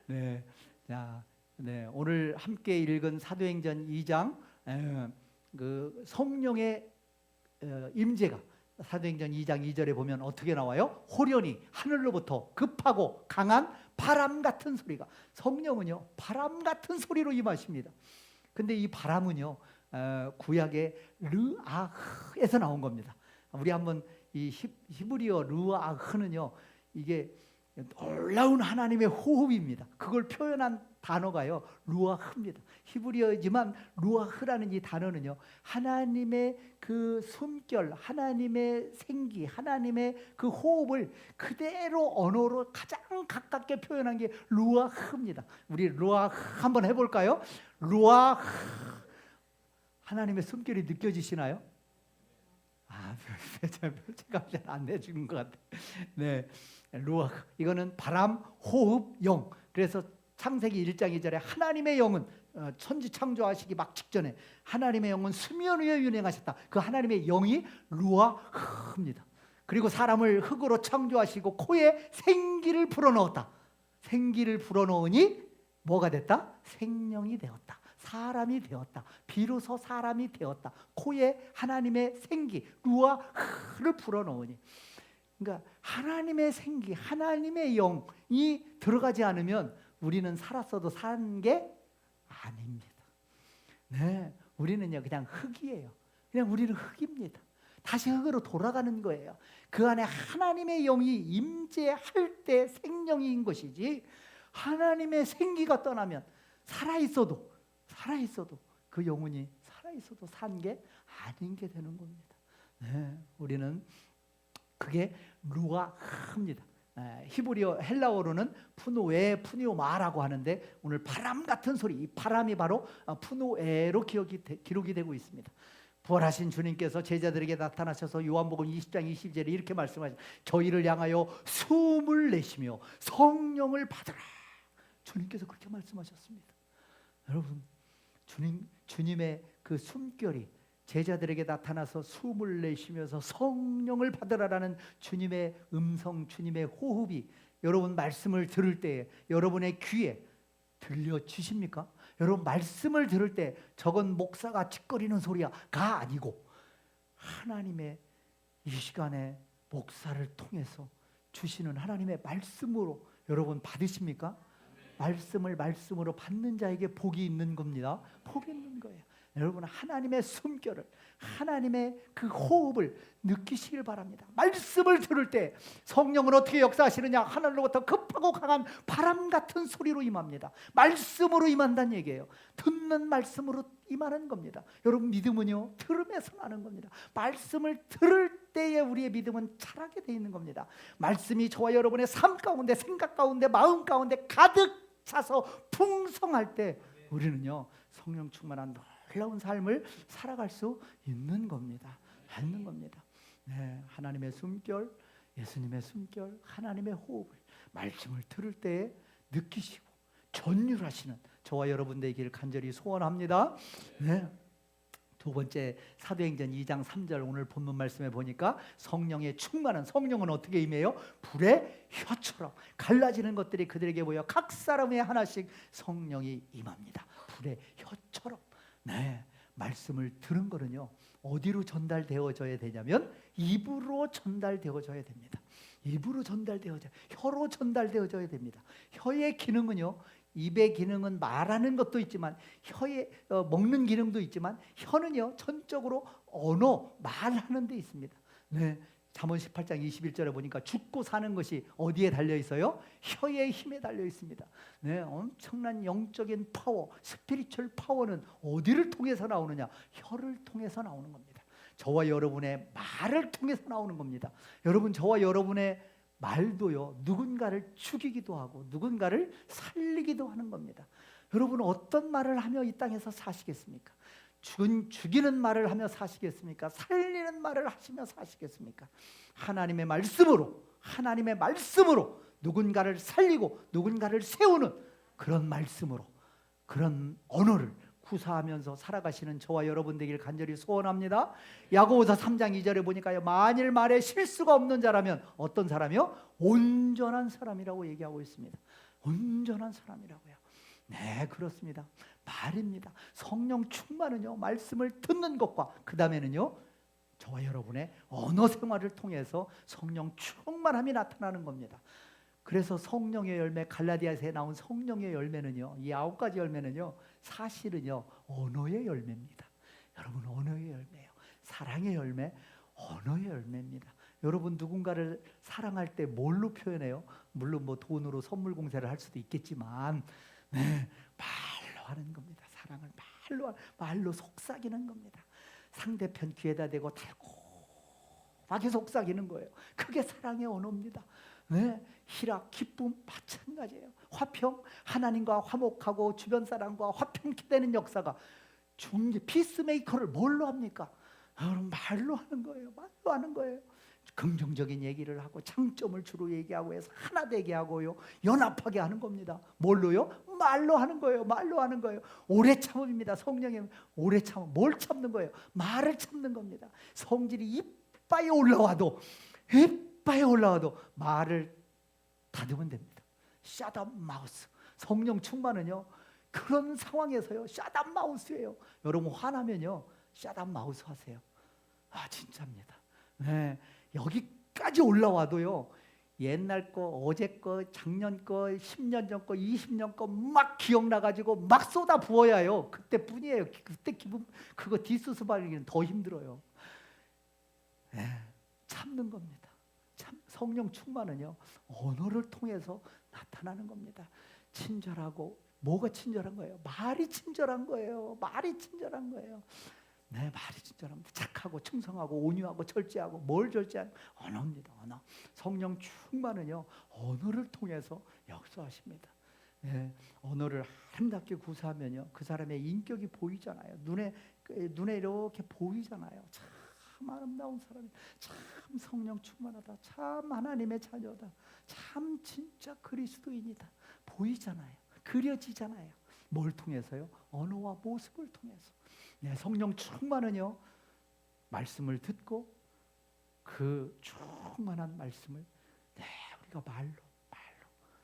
네, 자, 네, 오늘 함께 읽은 사도행전 2장 그 성령의 임재가 사도행전 2장 2절에 보면 어떻게 나와요? 호련히 하늘로부터 급하고 강한 바람 같은 소리가 성령은요 바람 같은 소리로 임하십니다. 근데 이 바람은요 구약의 르아흐에서 나온 겁니다. 우리 한번 이 히브리어 르아흐는요 이게 놀라운 하나님의 호흡입니다. 그걸 표현한 단어가요 루아흐입니다. 히브리어지만 루아흐라는 이 단어는요 하나님의 그 숨결, 하나님의 생기, 하나님의 그 호흡을 그대로 언어로 가장 가깝게 표현한 게 루아흐입니다. 우리 루아흐 한번 해볼까요? 루아흐. 하나님의 숨결이 느껴지시나요? 제가 잘 안 내주는 것 같아요. 네, 루아흐 이거는 바람, 호흡, 영. 그래서 창세기 1장 2절에 하나님의 영은 천지 창조하시기 막 직전에 하나님의 영은 수면 위에 운행하셨다. 그 하나님의 영이 루아흐입니다. 그리고 사람을 흙으로 창조하시고 코에 생기를 불어넣었다. 생기를 불어넣으니 뭐가 됐다? 생명이 되었다. 사람이 되었다. 비로소 사람이 되었다. 코에 하나님의 생기 루아흐를 불어넣으니 그러니까 하나님의 생기, 하나님의 영이 들어가지 않으면 우리는 살았어도 사는 게 아닙니다. 네, 우리는요 그냥 흙이에요. 그냥 우리는 흙입니다. 다시 흙으로 돌아가는 거예요. 그 안에 하나님의 영이 임재할 때 생명인 것이지 하나님의 생기가 떠나면 살아있어도 그 영혼이 살아있어도 산 게 아닌 게 되는 겁니다. 네, 우리는 그게 루아흐입니다. 히브리어 헬라어로는 푸노에 푸니오마라고 하는데 오늘 바람 같은 소리, 이 바람이 바로 푸노에로 기록이 되고 있습니다. 부활하신 주님께서 제자들에게 나타나셔서 요한복음 20장 20절에 이렇게 말씀하시죠. 저희를 향하여 숨을 내쉬며 성령을 받으라. 주님께서 그렇게 말씀하셨습니다. 여러분, 주님의 그 숨결이 제자들에게 나타나서 숨을 내쉬면서 성령을 받으라라는 주님의 음성, 주님의 호흡이 여러분 말씀을 들을 때에 여러분의 귀에 들려주십니까? 여러분 말씀을 들을 때 저건 목사가 찌꺼리는 소리가 아니고 하나님의 이 시간에 목사를 통해서 주시는 하나님의 말씀으로 여러분 받으십니까? 말씀으로 받는 자에게 복이 있는 겁니다. 복이 있는 거예요. 여러분 하나님의 숨결을, 하나님의 그 호흡을 느끼시길 바랍니다. 말씀을 들을 때 성령은 어떻게 역사하시느냐? 하늘로부터 급하고 강한 바람 같은 소리로 임합니다. 말씀으로 임한다는 얘기예요. 듣는 말씀으로 임하는 겁니다. 여러분 믿음은요 들음에서 나는 겁니다. 말씀을 들을 때에 우리의 믿음은 자라게 되어 있는 겁니다. 말씀이 저와 여러분의 삶 가운데, 생각 가운데, 마음 가운데 가득 차서 풍성할 때 우리는요 성령 충만한 놀라운 삶을 살아갈 수 있는 겁니다. 네, 하나님의 숨결, 예수님의 숨결, 하나님의 호흡을 말씀을 들을 때에 느끼시고 전율하시는 저와 여러분 되기를 간절히 소원합니다. 네. 두 번째 사도행전 2장 3절 오늘 본문 말씀에 보니까 성령의 충만한, 성령은 어떻게 임해요? 불의 혀처럼 갈라지는 것들이 그들에게 보여 각 사람의 하나씩 성령이 임합니다. 불의 혀처럼. 네, 말씀을 들은 거는요 어디로 전달되어져야 되냐면 입으로 전달되어져야 됩니다. 입으로 전달되어져야, 혀로 전달되어져야 됩니다. 혀의 기능은요, 입의 기능은 말하는 것도 있지만 혀에 먹는 기능도 있지만 혀는요 전적으로 언어, 말하는 데 있습니다. 네, 잠언 18장 21절에 보니까 죽고 사는 것이 어디에 달려 있어요? 혀의 힘에 달려 있습니다. 네, 엄청난 영적인 파워, 스피리추얼 파워는 어디를 통해서 나오느냐? 혀를 통해서 나오는 겁니다. 저와 여러분의 말을 통해서 나오는 겁니다. 여러분 저와 여러분의 말도요 누군가를 죽이기도 하고 누군가를 살리기도 하는 겁니다. 여러분 어떤 말을 하며 이 땅에서 사시겠습니까? 죽이는 말을 하며 사시겠습니까? 살리는 말을 하시며 사시겠습니까? 하나님의 말씀으로 누군가를 살리고 누군가를 세우는 그런 말씀으로, 그런 언어를 구사하면서 살아가시는 저와 여러분 되길 간절히 소원합니다. 야고보서 3장 2절에 보니까요 만일 말에 실수가 없는 자라면 어떤 사람이요? 온전한 사람이라고 얘기하고 있습니다. 온전한 사람이라고요. 네, 그렇습니다. 말입니다. 성령 충만은요 말씀을 듣는 것과 그 다음에는요 저와 여러분의 언어 생활을 통해서 성령 충만함이 나타나는 겁니다. 그래서 성령의 열매, 갈라디아서에 나온 성령의 열매는요, 이 9가지 열매는요 사실은요 언어의 열매입니다. 여러분 언어의 열매예요. 사랑의 열매, 언어의 열매입니다. 여러분 누군가를 사랑할 때 뭘로 표현해요? 물론 뭐 돈으로 선물 공세를 할 수도 있겠지만 네, 말로 하는 겁니다. 사랑을 말로 속삭이는 겁니다. 상대편 귀에다 대고 달콤하게 속삭이는 거예요. 그게 사랑의 언어입니다. 네, 희락, 기쁨 마찬가지예요. 화평, 하나님과 화목하고 주변 사람과 화평케 되는 역사가 피스메이커를 뭘로 합니까? 여러분 말로 하는 거예요. 말로 하는 거예요. 긍정적인 얘기를 하고 장점을 주로 얘기하고 해서 하나 되게 하고요 연합하게 하는 겁니다. 뭘로요? 말로 하는 거예요. 말로 하는 거예요. 오래 참음입니다. 성령의 오래 참음. 뭘 참는 거예요? 말을 참는 겁니다. 성질이 이빠에 올라와도 말을 다듬으면 됩니다. 샷업 마우스. 성령 충만은요 그런 상황에서요 샷업 마우스예요. 여러분 화나면요 샷업 마우스 하세요. 아 진짜입니다. 네, 여기까지 올라와도요 옛날 거, 어제 거, 작년 거, 10년 전 거, 20년 거 막 기억나가지고 막 쏟아 부어야 해요. 그때뿐이에요. 그때 기분 그거 뒷수습하기는 더 힘들어요. 네, 참는 겁니다. 참 성령 충만은요 언어를 통해서 나타나는 겁니다. 친절하고, 뭐가 친절한 거예요? 말이 친절한 거예요. 말이 친절한 거예요. 네, 말이 친절합니다. 착하고 충성하고 온유하고 절제하고, 뭘 절제하는? 언어입니다. 언어. 성령 충만은요, 언어를 통해서 역사하십니다. 네, 언어를 아름답게 구사하면요, 그 사람의 인격이 보이잖아요. 눈에 이렇게 보이잖아요. 참 아름다운 사람이, 참 성령 충만하다, 참 하나님의 자녀다, 참 진짜 그리스도인이다, 보이잖아요. 그려지잖아요. 뭘 통해서요? 언어와 모습을 통해서. 네, 성령 충만은요, 말씀을 듣고 그 충만한 말씀을, 네, 우리가 말로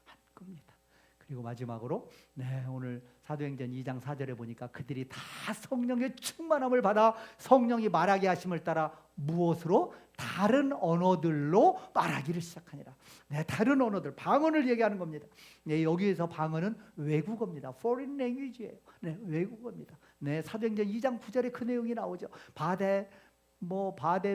한 겁니다. 그리고 마지막으로, 네, 오늘 사도행전 2장 4절에 보니까 그들이 다 성령의 충만함을 받아 성령이 말하게 하심을 따라 무엇으로? 다른 언어들로 말하기를 시작하니라. 네, 다른 언어들, 방언을 얘기하는 겁니다. 네, 여기에서 방언은 외국어입니다. Foreign language예요. 네, 외국어입니다. 네, 사도행전 2장 9절에 그 내용이 나오죠. 바데,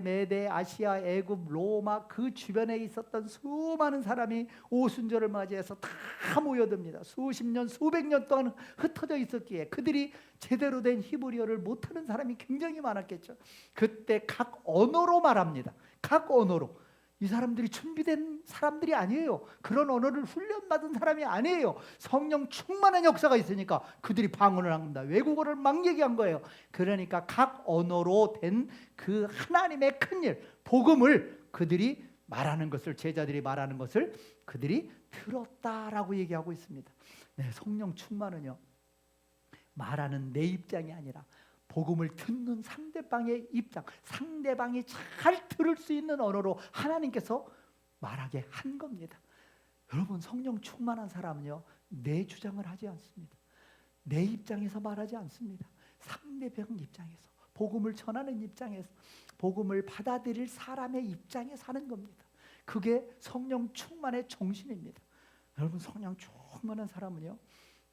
메데, 아시아, 애굽, 로마 그 주변에 있었던 수많은 사람이 오순절을 맞이해서 다 모여듭니다. 수십 년, 수백 년 동안 흩어져 있었기에 그들이 제대로 된 히브리어를 못하는 사람이 굉장히 많았겠죠. 그때 각 언어로 말합니다. 각 언어로. 이 사람들이 준비된 사람들이 아니에요. 그런 언어를 훈련받은 사람이 아니에요. 성령 충만한 역사가 있으니까 그들이 방언을 합니다. 외국어를 막 얘기한 거예요. 그러니까 각 언어로 된 그 하나님의 큰일, 복음을 그들이 말하는 것을, 제자들이 말하는 것을 그들이 들었다라고 얘기하고 있습니다. 네, 성령 충만은요, 말하는 내 입장이 아니라 복음을 듣는 상대방의 입장, 상대방이 잘 들을 수 있는 언어로 하나님께서 말하게 한 겁니다. 여러분, 성령 충만한 사람은요, 내 주장을 하지 않습니다. 내 입장에서 말하지 않습니다. 상대방 입장에서, 복음을 전하는 입장에서, 복음을 받아들일 사람의 입장에 사는 겁니다. 그게 성령 충만의 정신입니다. 여러분, 성령 충만한 사람은요,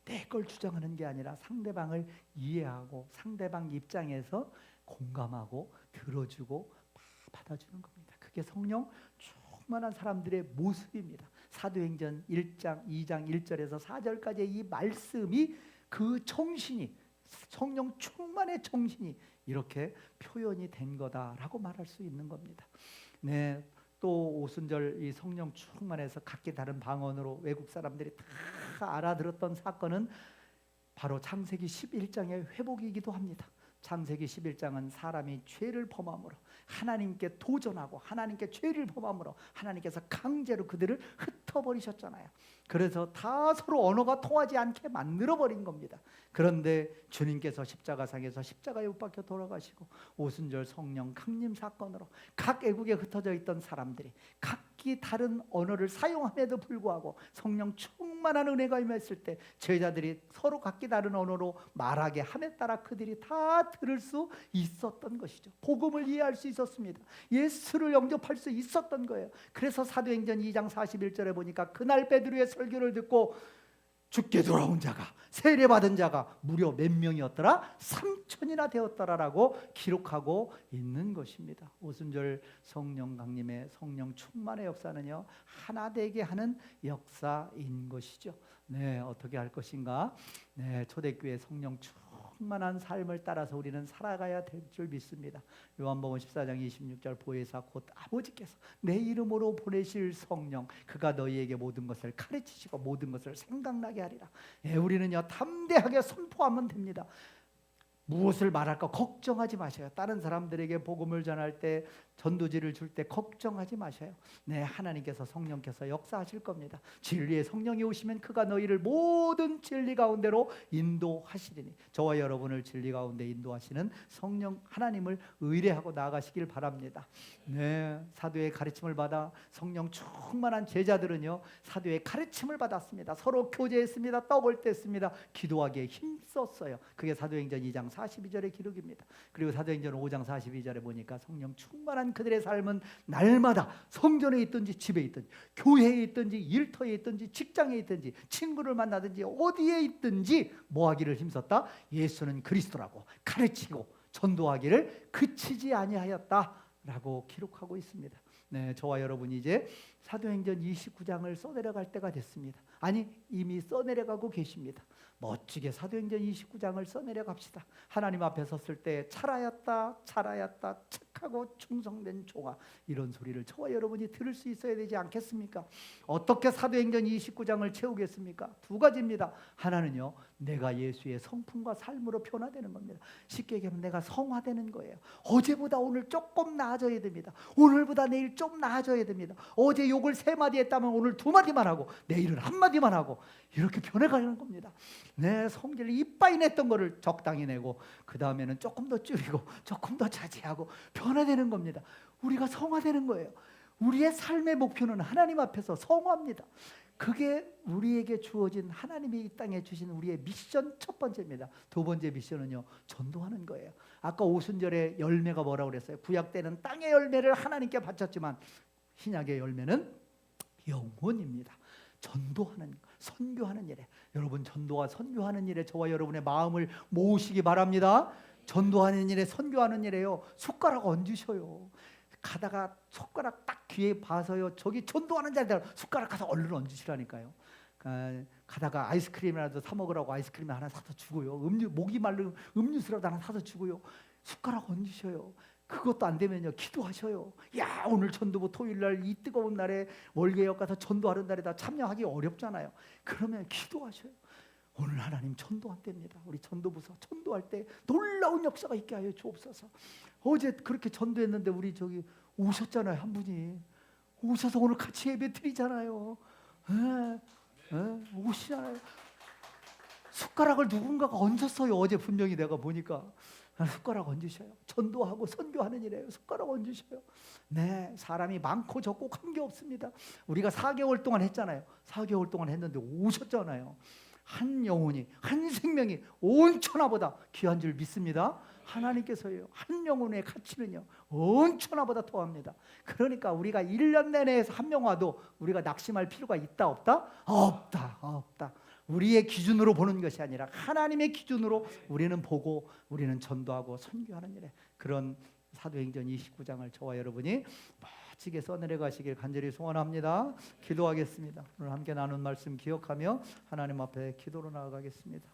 내 걸 주장하는 게 아니라 상대방을 이해하고 상대방 입장에서 공감하고 들어주고 받아주는 겁니다. 그게 성령 충만한 사람들의 모습입니다. 사도행전 1장, 2장 1절에서 4절까지의 이 말씀이, 그 정신이, 성령 충만의 정신이 이렇게 표현이 된 거다라고 말할 수 있는 겁니다. 네, 또 오순절 이 성령 충만해서 각기 다른 방언으로 외국 사람들이 다 알아들었던 사건은 바로 창세기 11장의 회복이기도 합니다. 창세기 11장은 사람이 죄를 범함으로, 하나님께 도전하고 하나님께 죄를 범함으로 하나님께서 강제로 그들을 흩어버리셨잖아요. 그래서 다 서로 언어가 통하지 않게 만들어버린 겁니다. 그런데 주님께서 십자가상에서 십자가에 못 박혀 돌아가시고 오순절 성령 강림 사건으로 각 애국에 흩어져 있던 사람들이 각기 다른 언어를 사용함에도 불구하고 성령 충만한 은혜가 임했을 때 제자들이 서로 각기 다른 언어로 말하게 함에 따라 그들이 다 들을 수 있었던 것이죠. 복음을 이해할 수 있었습니다. 예수를 영접할 수 있었던 거예요. 그래서 사도행전 2장 41절에 보니까 그날 베드로의 설교를 듣고 죽게 돌아온 자가, 세례받은 자가 무려 몇 명이었더라? 3,000이나 되었더라라고 기록하고 있는 것입니다. 오순절 성령 강림의 성령 충만의 역사는요, 하나 되게 하는 역사인 것이죠. 네, 어떻게 할 것인가? 네, 초대교회 성령 충만한 삶을 따라서 우리는 살아가야 될 줄 믿습니다. 요한복음 14장 26절 보혜사 곧 아버지께서 내 이름으로 보내실 성령, 그가 너희에게 모든 것을 가르치시고 모든 것을 생각나게 하리라. 예, 우리는요 담대하게 선포하면 됩니다. 무엇을 말할까 걱정하지 마셔요. 다른 사람들에게 복음을 전할 때, 전도지를 줄 때 걱정하지 마셔요. 네, 하나님께서, 성령께서 역사하실 겁니다. 진리의 성령이 오시면 그가 너희를 모든 진리 가운데로 인도하시리니, 저와 여러분을 진리 가운데 인도하시는 성령 하나님을 의뢰하고 나아가시길 바랍니다. 네, 사도의 가르침을 받아 성령 충만한 제자들은요 사도의 가르침을 받았습니다. 서로 교제했습니다. 떡을 뗐습니다. 기도하기에 힘썼어요. 그게 사도행전 2장 42절의 기록입니다. 그리고 사도행전 5장 42절에 보니까 성령 충만한 그들의 삶은 날마다 성전에 있든지 집에 있든지 교회에 있든지 일터에 있든지 직장에 있든지 친구를 만나든지 어디에 있든지 뭐하기를 힘썼다? 예수는 그리스도라고 가르치고 전도하기를 그치지 아니하였다라고 기록하고 있습니다. 네, 저와 여러분이 이제 사도행전 29장을 써내려갈 때가 됐습니다. 아니 이미 써내려가고 계십니다. 멋지게 사도행전 29장을 써내려 갑시다. 하나님 앞에 섰을 때 잘하였다 잘하였다 착하고 충성된 종아, 이런 소리를 저와 여러분이 들을 수 있어야 되지 않겠습니까? 어떻게 사도행전 29장을 채우겠습니까? 두 가지입니다. 하나는요, 내가 예수의 성품과 삶으로 변화되는 겁니다. 쉽게 얘기하면 내가 성화되는 거예요. 어제보다 오늘 조금 나아져야 됩니다. 오늘보다 내일 좀 나아져야 됩니다. 어제 욕을 3마디 했다면 오늘 2마디만 하고 내일은 1마디만 하고 이렇게 변해가는 겁니다. 내 성질 이빠이 냈던 거를 적당히 내고 그 다음에는 조금 더 줄이고 조금 더 자제하고 변화되는 겁니다. 우리가 성화되는 거예요. 우리의 삶의 목표는 하나님 앞에서 성화입니다. 그게 우리에게 주어진, 하나님이 이 땅에 주신 우리의 미션 첫 번째입니다. 두 번째 미션은요, 전도하는 거예요. 아까 오순절에 열매가 뭐라고 그랬어요? 구약 때는 땅의 열매를 하나님께 바쳤지만 신약의 열매는 영혼입니다. 전도하는, 선교하는 일에, 여러분 전도와 선교하는 일에 저와 여러분의 마음을 모으시기 바랍니다. 전도하는 일에, 선교하는 일에요, 숟가락 얹으셔요. 가다가 손가락 딱 귀에 봐서요, 저기 전도하는 자들 숟가락 가서 얼른 얹으시라니까요. 가다가 아이스크림이라도 사 먹으라고 아이스크림 하나 사서 주고요, 목이 마른 음료수라도 하나 사서 주고요, 숟가락 얹으셔요. 그것도 안 되면요, 기도하셔요. 야, 오늘 전도부 토요일날 이 뜨거운 날에 월계역 가서 전도하는 날에다 참여하기 어렵잖아요. 그러면 기도하셔요. 오늘 하나님 전도한답니다. 우리 전도부서 전도할 때 놀라운 역사가 있게 하여 주옵소서. 어제 그렇게 전도했는데 우리 저기 오셨잖아요. 한 분이 오셔서 오늘 같이 예배 드리잖아요. 오시잖아요. 숟가락을 누군가가 얹었어요. 어제 분명히 내가 보니까. 숟가락 얹으셔요. 전도하고 선교하는 일이에요. 숟가락 얹으셔요. 네, 사람이 많고 적고 관계없습니다. 우리가 4개월 동안 했잖아요. 4개월 동안 했는데 오셨잖아요. 한 영혼이, 한 생명이 온 천하보다 귀한 줄 믿습니다. 하나님께서요, 한 영혼의 가치는요, 온 천하보다 더합니다. 그러니까 우리가 1년 내내에서 한 명 와도 우리가 낙심할 필요가 있다 없다? 없다, 없다. 우리의 기준으로 보는 것이 아니라 하나님의 기준으로 우리는 보고 우리는 전도하고 선교하는 일에, 그런 사도행전 29장을 저와 여러분이 멋지게 써내려 가시길 간절히 소원합니다. 기도하겠습니다. 오늘 함께 나눈 말씀 기억하며 하나님 앞에 기도로 나아가겠습니다.